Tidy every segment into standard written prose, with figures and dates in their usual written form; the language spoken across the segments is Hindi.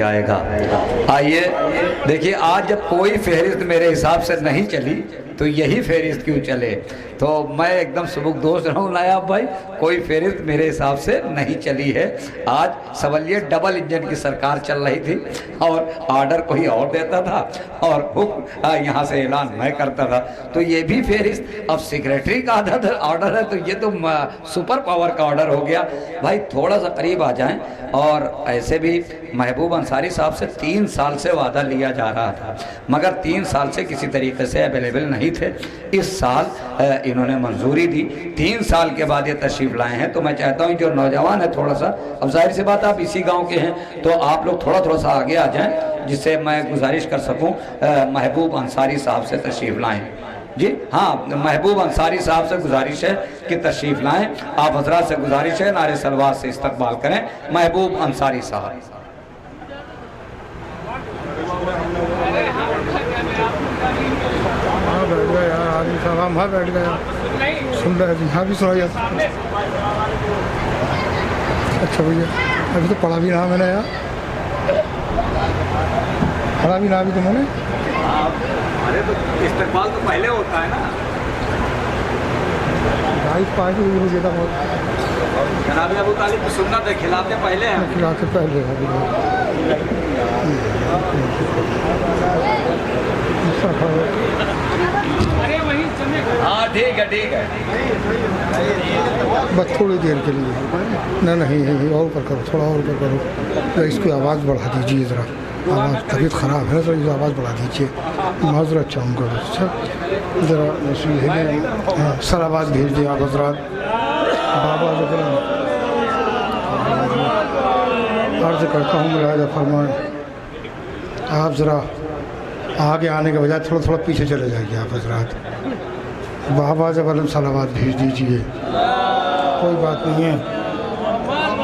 जाएगा। आइए देखिए, आज जब कोई फहरिस्त मेरे हिसाब से नहीं चली तो यही फहरिस्त क्यों चले। तो मैं एकदम सबकदोश रहूँ नायाब भाई, कोई फहरिस्त मेरे हिसाब से नहीं चली है। आज सवलिये डबल इंजन की सरकार चल रही थी और ऑर्डर कोई और देता था और हुक्म यहाँ से ऐलान मैं करता था। तो ये भी फहरिस्त अब सेक्रेटरी का ऑर्डर है, तो ये तो सुपर पावर का ऑर्डर हो गया। भाई थोड़ा सा करीब आ जाएं। और ऐसे भी महबूब अंसारी साहब से 3 साल से वादा लिया जा रहा था, मगर 3 साल से किसी तरीके से अवेलेबल नहीं थे। इस साल इन्होंने मंजूरी दी, 3 साल के बाद ये तशरीफ़ लाए हैं। तो मैं चाहता हूँ जो नौजवान है थोड़ा सा, अब जाहिर सी बात आप इसी गांव के हैं, तो आप लोग थोड़ा सा आगे आ जाएं जिससे मैं गुजारिश कर सकूं महबूब अंसारी साहब से तशरीफ़ लाएं। जी हाँ, महबूब अंसारी साहब से गुजारिश है कि तशरीफ़ लाएं। आप हजरात से गुजारिश है नारे सलवात से इस्तकबाल करें महबूब अंसारी साहब। बैठ गया यार आदमी साहब, हम वहाँ बैठ गया, सुन रहे थे, यहाँ भी सुना जाता। अच्छा भैया, अभी तो पढ़ा भी रहा मैंने यार, पढ़ा भी रहा अभी तो मैंने। अरे तो इस्तकबाल तो पहले होता है ना, 2:30 हो गया था बहुत। जनाब अबू तालिब की सुन्नत है, खिलाते पहले हैं, खिलाते पहले हाँ ठीक है बस थोड़ी देर के लिए। नहीं और ऊपर करो, थोड़ा और ऊपर करो, तो इसकी आवाज़ बढ़ा दीजिए ज़रा, आवाज़ तबीयत ख़राब है ना, तो आवाज़ बढ़ा दीजिए, माजरत चाहूँगा। अच्छा ज़रा सर आवाज़ भेज दिए आप हजरात। बाबा अर्ज़ करता हूँ मुलाहिज़ा फरमाएं, आप ज़रा आगे आने के बजाय थोड़ा पीछे चले जाइए आप हजरात। बाबा जब अलम सलावात भेज दीजिए, कोई बात नहीं है।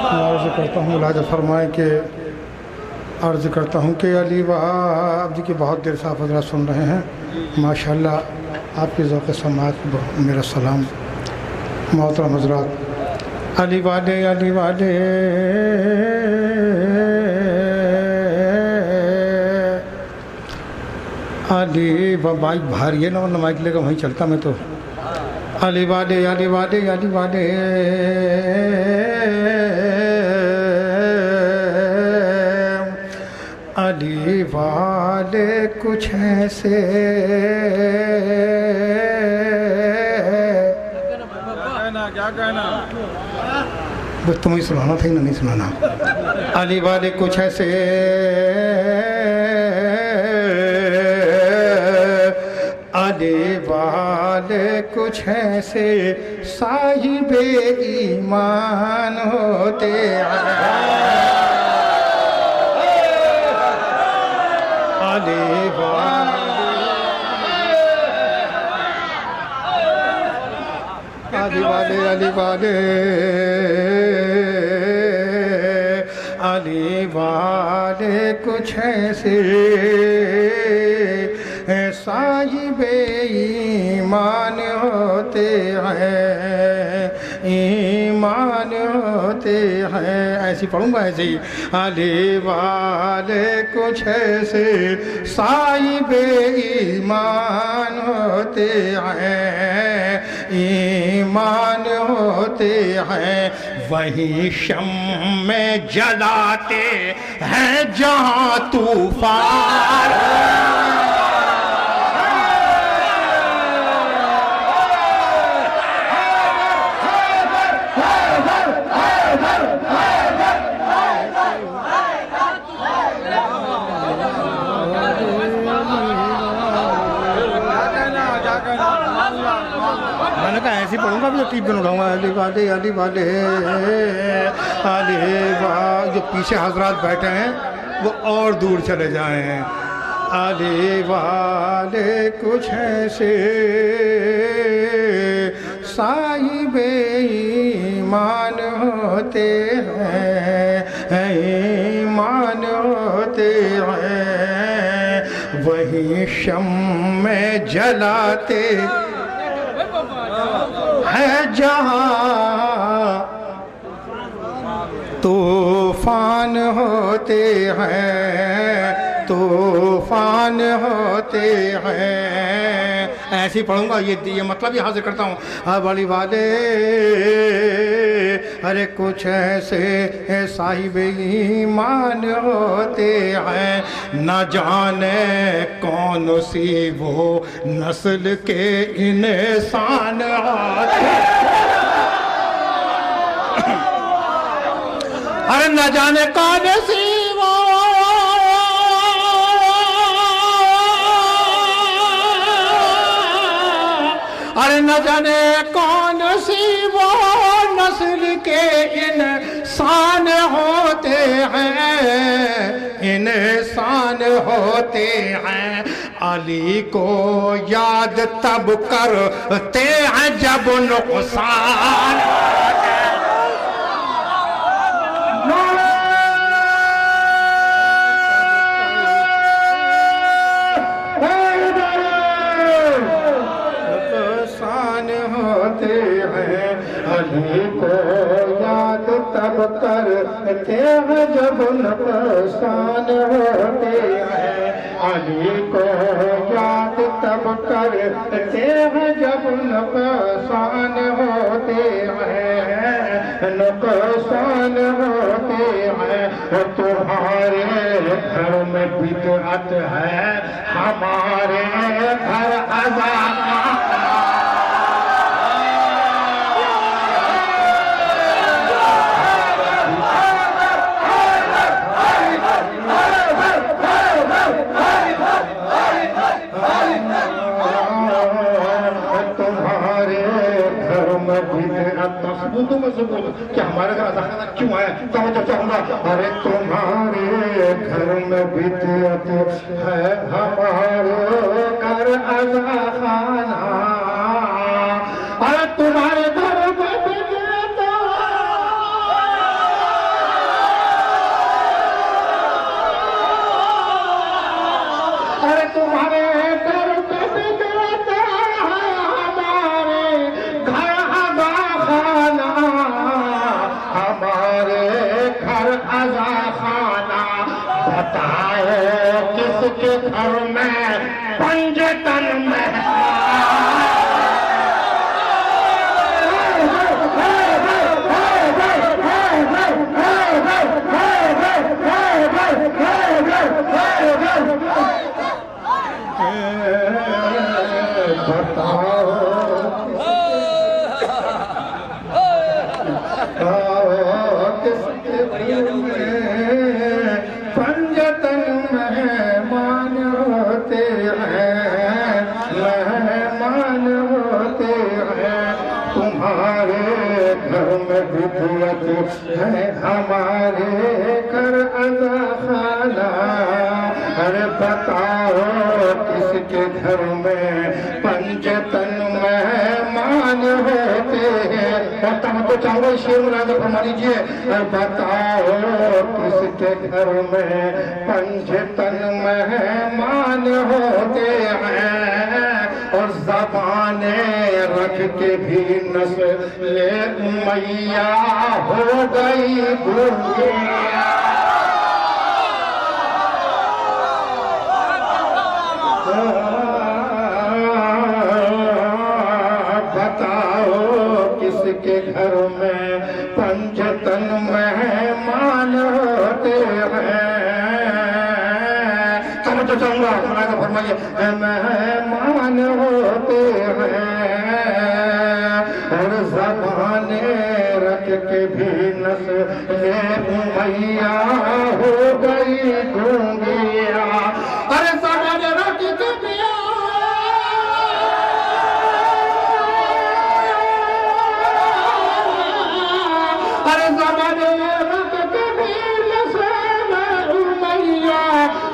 अर्ज़ करता हूँ मुलाहिज़ा फरमाएं कि अर्ज़ करता हूँ कि अली वहाब जी की बहुत देर से आप हजरात सुन रहे हैं, माशाअल्लाह आपके ज़ौक़ समात मेरा सलाम। मोहतरम हजरात, अली वाले अली माइक भारी है ना, वरना माइक लेकर वहीं चलता मैं तो। अली वाले अली वाले कुछ ऐसे क्या कहना, बस तुम्हें सुनाना था ना, नहीं सुनाना। अली वाले कुछ ऐसे अली वाले कुछ ऐसे साहिबे ईमान होते हैं। अली वाले कुछ ऐसे साहिबे ईमान होते हैं, ईमान होते हैं। ऐसी पढ़ूंगा ऐसे ही। अली वाले कुछ ऐसे साहिबे ईमान होते हैं, ईमान होते हैं। वही शम में जलाते हैं जहाँ तूफान। मैंने कहा ऐसे पढ़ूंगा भी तो टीप में उठाऊंगा। अली वाले जो पीछे हजरात बैठे हैं वो और दूर चले जाए हैं। अली वाले कुछ ऐसे साहिबे ईमान होते हैं, ईमान होते हैं। वही शम में जलाते है जहाँ तूफान होते हैं, तूफान होते हैं। ऐसे ही पढ़ूंगा, ये मतलब ही हासिल करता हूँ। बड़ी वाले अरे कुछ ऐसे साहिब ईमान होते हैं, न जाने कौन सी वो नस्ल के इंसान होते हैं। अरे न जाने कौन सी वो अरे न जाने कौन सी वो नस्ल के इंसान होते हैं, इंसान होते हैं। अली को याद तब करते हैं जब नुकसान। अली को याद तब करते हैं जब नुकसान होते हैं। अली को याद तब करते हैं जब नुकसान होते हैं, नुकसान होते हैं। तुम्हारे घर में बिदअत है, हमारे घर अज़ाब। क्या हमारे घर अज़ाब क्यों आया? तो चाहूंगा। अरे तुम्हारे घर में बिदअत है, हमारे घर अज़ाब खाना। अरे तुम्हारे घर में बिदअत, अरे तुम्हारे घर में बिदअत है, हमारे घर अज़ाब खाना, हमारे घर अज़ाब खाना। बताओ किसके घर में पंजतन में पंजतन मेहमान होते हैं, मेहमान होते हैं। तुम्हारे घर में बिदअत है, हमारे घर अज़ाब खाना। अरे बताओ किसके घर में पंजतन मेहमान होते हैं। तो चाहो शेर मुराद फरमा लीजिए। बताओ किसके घर में पंजतन मेहमान होते हैं, और ज़बाने रख के भी नस्ले उमैया हो गई गुर्गिया। बताओ किसके घर में पंजतन मेहमान होते हैं। तो चाहूंगा फरमाइए, मेहमान होते हैं, और ज़बाने रख के भी नस्ले उमैया हो गई गूंगिया। अरे ज़बाने रख के भी, अरे ज़बाने रख के भी नस्ले उमैया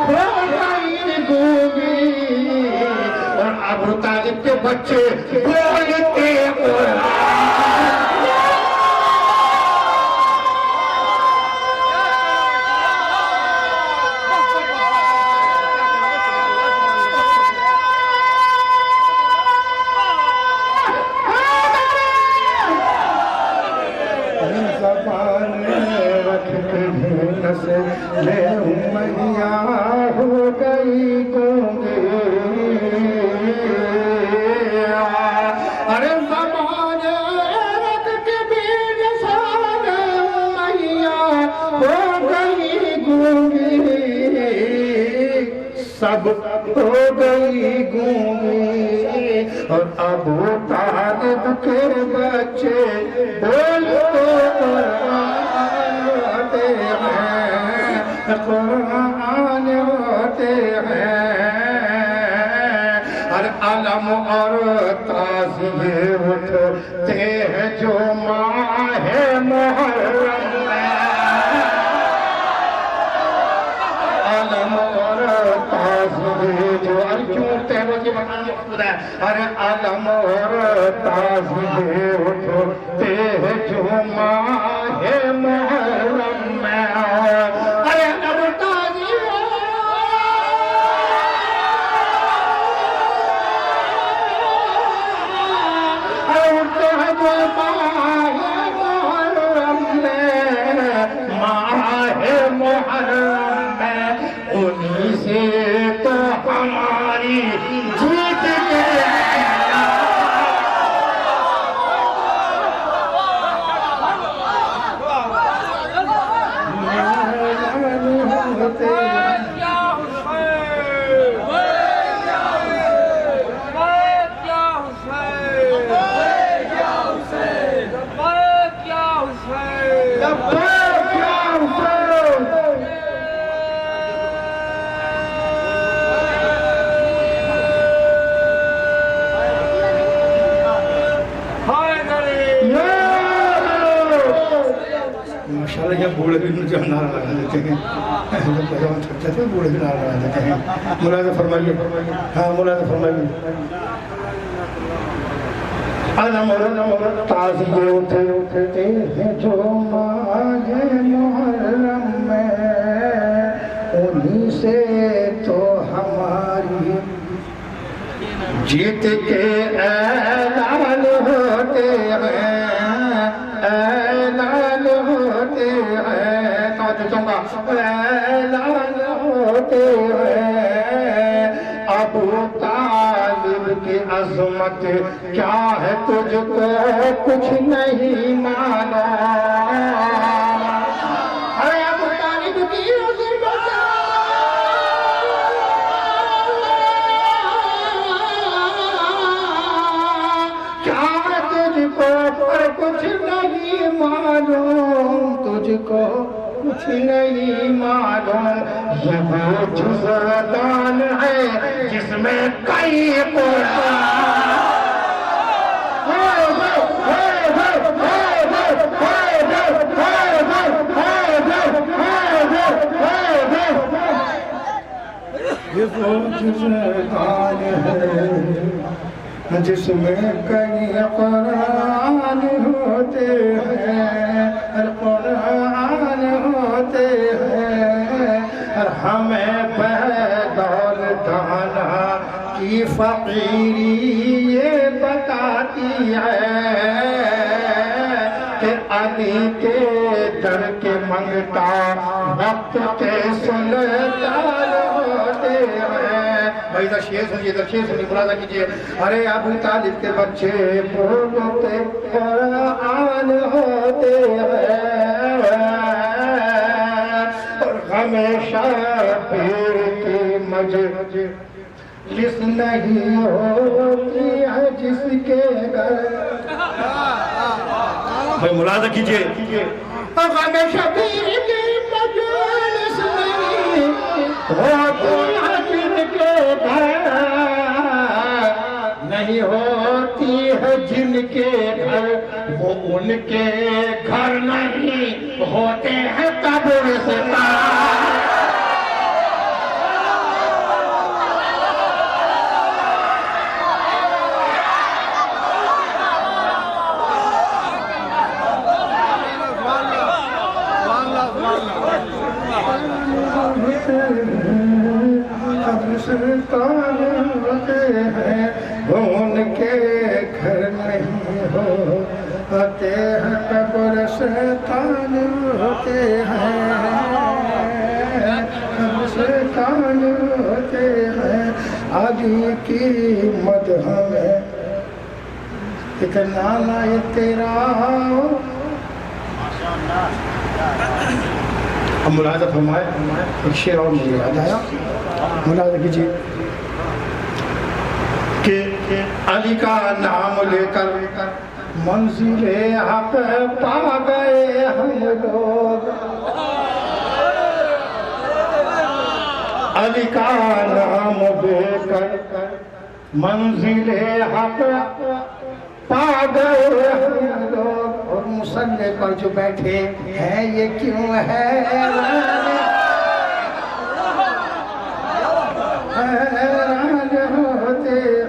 हो गई गूंगी। और अबू तालिब के बच्चे बोलते मैया हो गई गूंगी, अरे ज़माने रख के बेनशान मैया हो गई गूंगी, सब हो गई गूंगी। और अबू तालिब के बच्चे बोलते होते हैं, कुरान होते हैं, और अलम और ताज़िए उठते हैं जो माह मुहर्रम में, अलम और ताज़िए जो क्यों तेरे की मकान मकसूद है, अरे अलम और ताज़िए उठते हैं जो माह मुहर्रम में, अरे अब ताज़िए उठते हैं जो माह मुहर्रम में, माह मुहर्रम में, उन्हीं से तो हमारी जीत के माशाल्लाह, जब बूढ़े भी मुझे नारा लगा देते हैं, जब पहलवान थक जाते हैं बूढ़े भी नारा लगा देते हैं। मुलाज़ा फरमाइए, हाँ मुलाज़ा फरमाइए। अलम और ताज़िए उठते हैं जो माह मुहर्रम में, उन्हीं से तो हमारी जीत के ऐलान होते हैं, ऐलान होते हैं, ऐलान होते हैं। अबू तालिब की अज़मत क्या है तुझको कुछ नहीं माना, अरे अबू तालिब की अज़मत क्या तुझको पर कुछ नहीं मालूम, तुझको कुछ नहीं मालूम। ये वो जुज़दान है जिसमें कई ये वो जुज़दान है जिसमें कई कुरान होते हैं, कुरान होते हैं। और हमें दौलताना की फकीरी ये बताती है कि अली के दर के मंगता वक्त के सुल्तान होते हैं। भाई इधर शेर सुनिए, इधर शेर सुनिए, मुलाज़ा कीजिए। अरे अबू तालिब के बच्चे बोलते कुरान होते हैं, और हमेशा पीर की मजलिस नहीं होती है जिसके घर। भाई मुलाज़ा कीजिए, और हमेशा पीर की मजलिस नहीं होती है जिनके घर, नहीं होती है जिनके घर, वो उनके घर नहीं होते हैं कब्रिस्तान। कब्रिस्तान होते हैं वो उनके घर नहीं होते हैं, कब्रिस्तान होते हैं। शैतान होते हैं, आदि की मदह में इतना ना ये तेरा। अब मुलाजा फरमाए, एक शेर और मुझे याद आया, मुलाजा कीजिए कि अली का नाम लेकर मंजिले हक पा गए हम लोग। अली का नाम लेकर मंजिले हक पा गए हम लोग। और मुसल्ले पर जो बैठे हैं ये क्यों है होते हैं।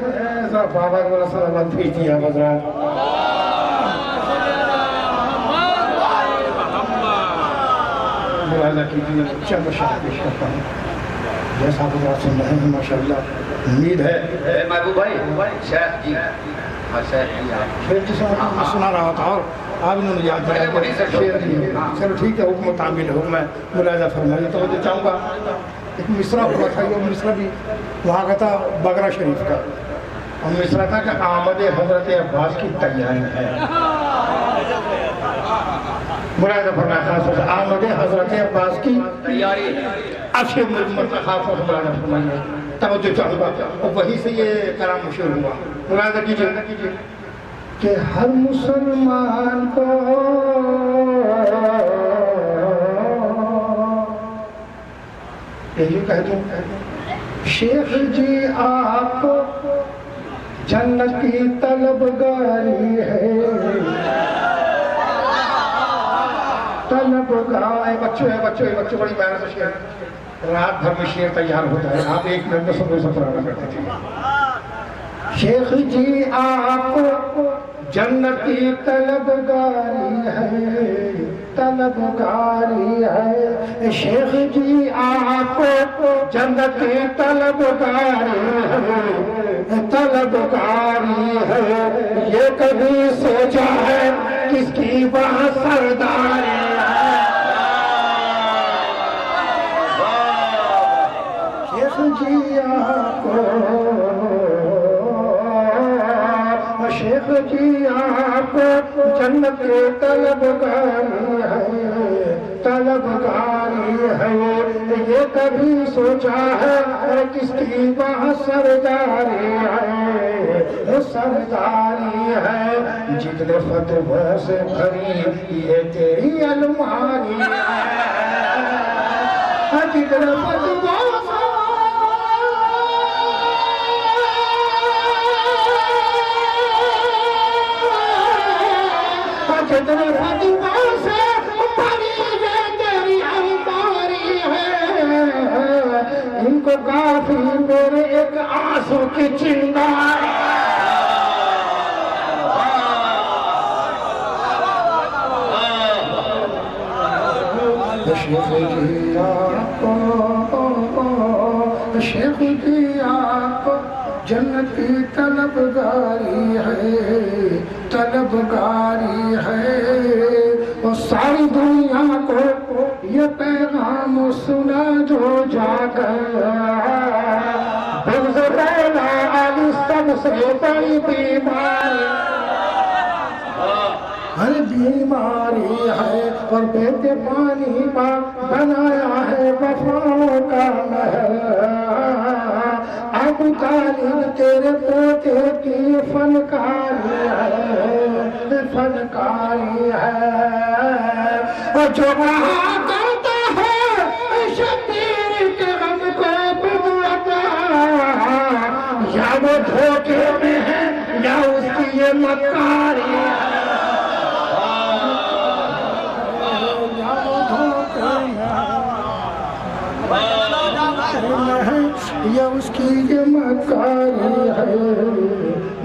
बाबा को सलामत भेज दिया हज़रात। मुलाजा कीजिए, चंद शाह पेश करता हूँ जैसा आप सुन रहे हैं माशाअल्लाह। उम्मीद है महबूब भाई शेख जी, शेर जिसे मैं सुना रहा था और आप इन्होंने याद दिलाया शेर जी। चलो ठीक है, हुक्म तामील हो, मैं मुलाजा फरमाइए। तो मुझे चाहूँगा एक मिसरा हुआ था, ये मिसरा भी वहाँ का था बगरा शरीफ का, और मिसरा था कि आमद हजरत अब्बास की तैयारी है। मुलाजा फरमाया खास तौर से आमद हजरत अब्बास की तैयारी अच्छे खास तौर से मुलाजा फरमाइए, तवज्जो चाहूँगा। और वहीं से ये कलाम शुरू हुआ। मुलाजा कीजिए कि हर मुसलमान को यही कह दूं, शेख जी आपको जन्नत की तलबगारी है। तलबगार बच्चों बड़ी मेहनत से शेर, रात भर में शेर तैयार होता है, आप एक मिनट में सब पुराना करते थे। शेख जी आपको जन्नत की तलबगारी है, तलबगारी है। शेख जी आपको जन्नत की तलबगारी है, तलबगारी है। ये कभी सोचा है किसकी वहाँ सरदारी है? शेख जी आपको, शेख जी आपको जन्नत के तलबगारी है, तलबगारी है। ये कभी सोचा है किसकी वहाँ सरदारी है, सरदारी है। जितने फतवा से भरी ये तेरी अलमारी है, जितने फतवा जितने फतवा से भरी ये तेरी अलमारी है। इनको काफी मेरे एक आंसू की चिंगारी। शेख जी आपको जन्नत की तलबगारी है, तलबगारी है। और सारी दुनिया को ये पैगाम सुना जो जाकर अली सबसे बड़ी बीमारी, हर बीमारी है। और बेटे पानी का बनाया है वफाओं का महल। अब तालिब तेरे पोते की फनकारी है, फनकारी है। और जो रहा करता है शबीर के गम को बिदुअता, या वो धोखे में है या उसकी ये मक्कारी है, या उसकी ये मकारी है,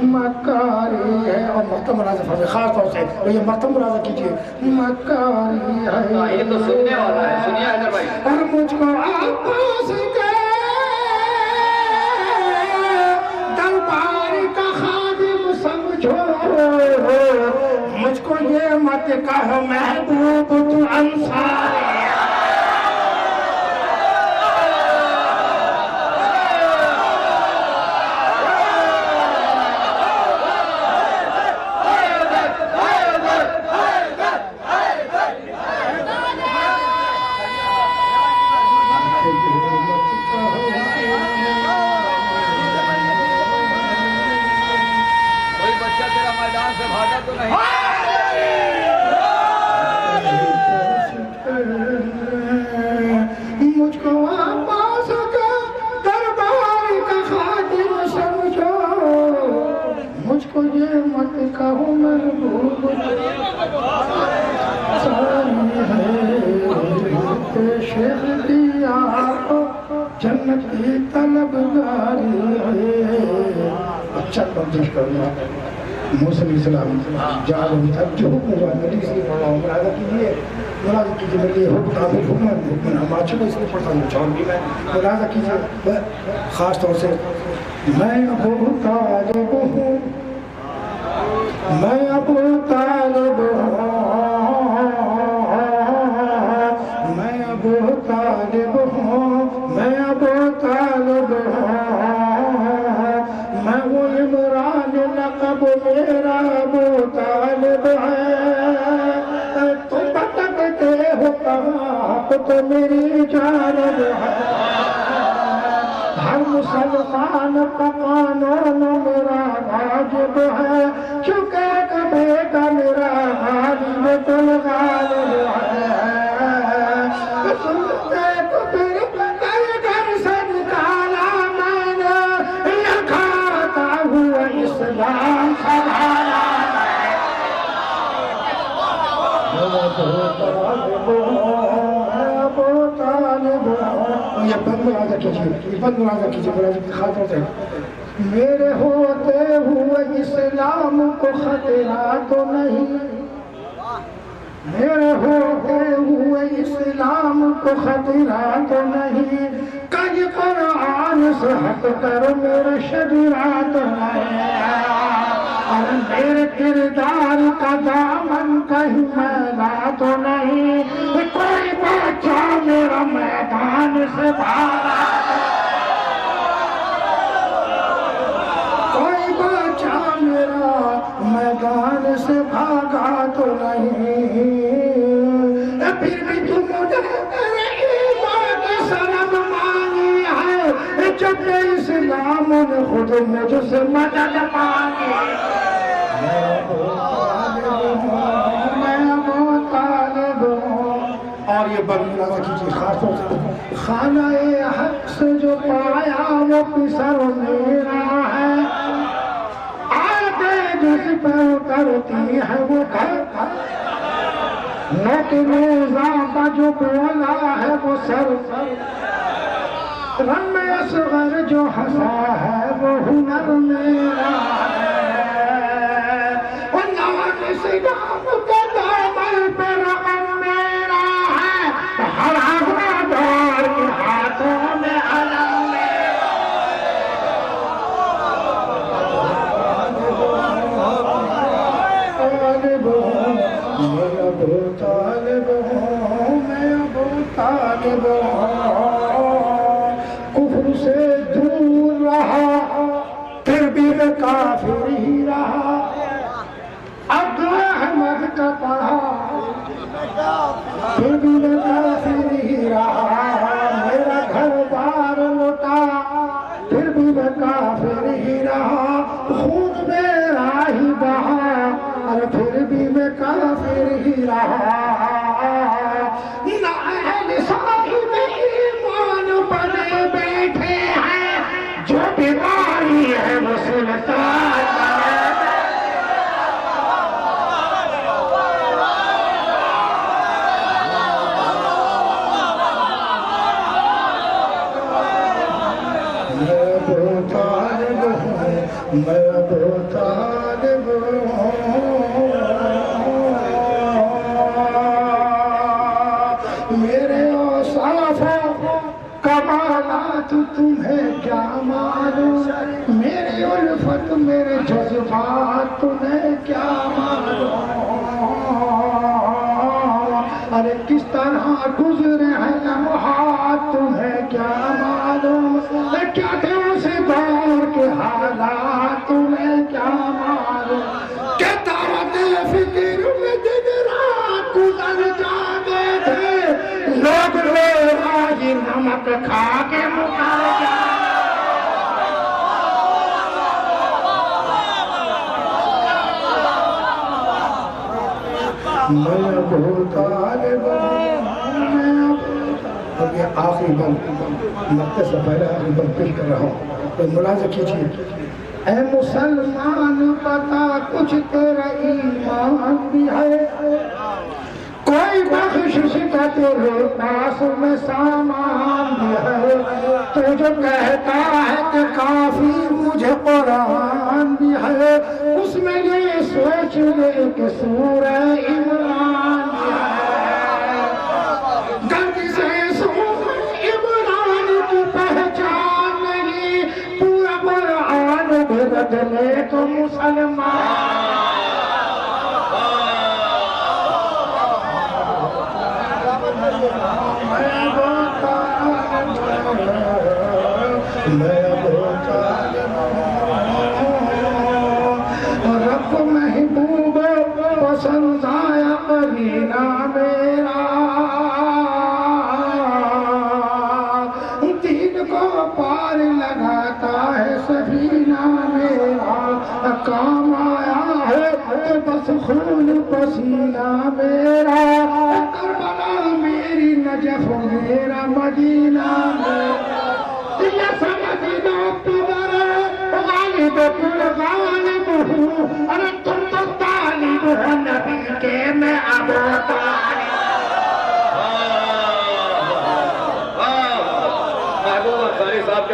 मकारी है। और मरतब मुलाज़ा फरमाइए खास तौर से, ये मरतब मुलाज़ा कीजिए, मकारी है। ये तो सुनने वाला है, सुनिए हैदर भाई। और मुझको आपस के दरबार का खादिम समझो, मुझको ये मत कहो महबूब तू अंसारी। जन्नत की तलबगारी है। अच्छा कोशिश करना मुस्लिम इस्लाम जान तक जो हुआ मेरी से पढ़ा मुराद कीजिए मुराद कीजिए मेरे हुक्म हुक्म हम आज को इसलिए पढ़ता हूँ छोड़ भी मैं मुराद कीजिए ख़ास तौर से मैं अबू तालिब हूँ मैं अबू तालिब मैं अबू तालिब हूँ मैं अबू तालिब मैं वो इमरान लक़ब मेरा अबू तालिब है। तुम भटकते हो कहाँ तो मेरी जानिब है। हर मुसलमान पकानों मेरा वाजिब है चुके कभी का मेरा गालिब कुल गालिब है। सुनते तो तेरे घर से निकाला मैंने लखाता हुआ इस्लाम संभाला। ये बंद मुलाजा कीजिए मुलाजा की खातिर से मेरे होते हुए इस्लाम को खतरा तो नहीं मेरे होते हुए इस्लाम को खतरा तो नहीं कहीं कुरान से हट कर मेरे शरीरात नहीं और मेरे किरदार का दामन कहीं मैला तो नहीं कोई बच्चा मेरा मैदान से भागा कोई बच्चा मेरा मैदान से भागा तो नहीं फिर भी तुम मुझे सलाम मांगी है जब इस्लाम ने खुद मुझसे मदद मांगी। और ये बंगला कीजिए खासतौर से खाना-ए हक से जो पाया वो पिसर मेरा है आते जिस पे उतरती है वो घर नोटिरोजा का जो बोला है वो सर रन में असगर जो हंसा है वो हुनर मेरा है। किसी गाँव के दामन पे रकम मेरा है हर दौर के हाथों में अलम मैं अबू तालिब कुफ्र से दूर रहा फिर भी मैं काफिर ही रहा अहमद का पढ़ा फिर भी मैं काफिर ही रहा मेरा घर बार लौटा फिर भी मैं काफिर ही रहा खून मेरा ही बहा और फिर भी मैं काफिर ही रहा। साहिब ईमान बने बैठे हैं जो बीमारी है वो सुल्तान मैं अबू तालिब मेरे औसाफ कमालात तुम्हें क्या मालूम मेरी उल्फत मेरे जज्बात तुम्हें क्या मालूम। अरे किस तरह गुजरे हैं लम्हात तुम्हें क्या मालूम क्या थे उस दौर के हालात तुम्हें क्या मालूम क्या दावत फिक्र में दिन रात गुजर जाते थे लोग मेरा ही नमक खा के मुकर जाते। मैं अबू तालिब अब ये आखिरी बंद मक्के से पहले आखिरी बंद पेश कर रहा हूँ तो मुलाज़ा कीजिए। ऐ मुसलमान पता कुछ तेरा ईमान भी है कोई बख्शिश का तेरे पास में सामान भी है तो जो कहता है कि काफी मुझे कुरान भी है, उसमें ये सोच ले कि सूरह इमरान भी है। गलती से सूरह इमरान की पहचान नहीं, पूरा कुरान भी बदले तो मुसलमान। रब महबूब पसंद आया मदीना मेरा, दीन को पार लगाता है सफीना मेरा। काम आया है तो बस खून पसीना मेरा, करबला मेरी नजफ मेरा मदीना मेरा। ये समझना तुम्हारे गालिब तुम गालिब हूँ, अरे तुम तो तालिब हो नबी के, मैं अबू तालिब। महबूब अंसारी साहब के